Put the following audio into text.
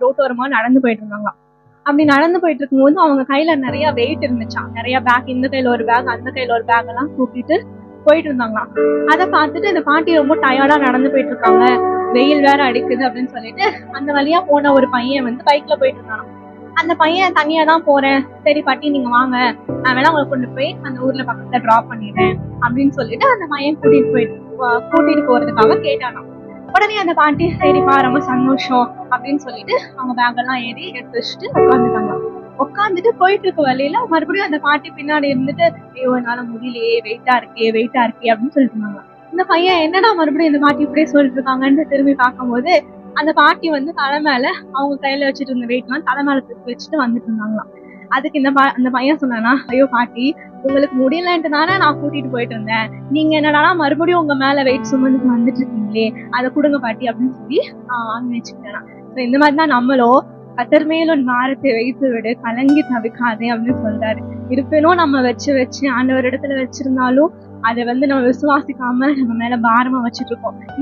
ரோட்டோரமா நடந்து போயிட்டு இருந்தாங்க. அப்படி நடந்து போயிட்டு இருக்கும்போது அவங்க கையில நிறைய வெயிட் இருந்துச்சாம். நிறைய பேக், இந்த கையில ஒரு பேக், அந்த கையில ஒரு பேக் எல்லாம் தூக்கிட்டு போயிட்டு இருந்தாங்களாம். அதை பார்த்துட்டு இந்த பாட்டி ரொம்ப டயர்டா நடந்து போயிட்டு இருக்காங்க, வெயில் வேற அடிக்குது அப்படின்னு சொல்லிட்டு அந்த வழியா போன ஒரு பையன் பைக்ல போயிட்டு இருந்தான். அந்த பையன் தனியா தான் போறேன், சரி பாட்டி நீங்க வாங்க, நான் வேணா உங்களை கொண்டு போய் அந்த ஊர்ல பக்கத்துல டிராப் பண்ணிடுறேன் அப்படின்னு சொல்லிட்டு அந்த பையன் கூட்டிட்டு போறதுக்காக கேட்டானாம். உடனே அந்த பாட்டி சரிப்பா ரொம்ப சந்தோஷம் அப்படின்னு சொல்லிட்டு அவங்க பேக் எல்லாம் ஏறி எடுத்து வச்சுட்டு உட்காந்துட்டாங்க. உட்காந்துட்டு போயிட்டு இருக்க வழியில மறுபடியும் அந்த பாட்டி பின்னாடி இருந்துட்டு ஐயோ என்னால முடியலையே, வெயிட்டா இருக்கே அப்படின்னு சொல்லிட்டு இருந்தாங்க. இந்த பையன் என்னடா மறுபடியும் இந்த பாட்டி இப்படியே சொல்லிட்டு இருக்காங்கன்னு திரும்பி பார்க்கும்போது அந்த பாட்டி தலை மேல அவங்க கையில வச்சுட்டு இருந்த வெயிட் எல்லாம் தலை மேல தூக்கி வச்சுட்டு வந்துட்டு இருந்தாங்களாம். அதுக்கு அந்த பையன் சொன்னானா, ஐயோ பாட்டி உங்களுக்கு முடியலன்ட்டுதானே நான் கூட்டிட்டு போயிட்டு இருந்தேன், நீங்க என்னடா மறுபடியும் உங்க மேல வெயிட் சுமந்துட்டு வந்துட்டு இருக்கீங்களே, அதை கொடுங்க பாட்டி அப்படின்னு சொல்லி வாங்கி வச்சுக்கிட்டேன். இந்த மாதிரிதான் நம்மளோ கத்தர் மேலும் பாரத்தை வைத்து விடு, கலங்கி தவிக்காதே அப்படின்னு சொல்றாரு. இருப்பினும் நம்ம வச்சு ஆண்டவர் இடத்துல வச்சிருந்தாலும் அதை நம்ம விசுவாசிக்காம நம்ம மேல பாரமா வச்சுட்டு இருக்கோம்.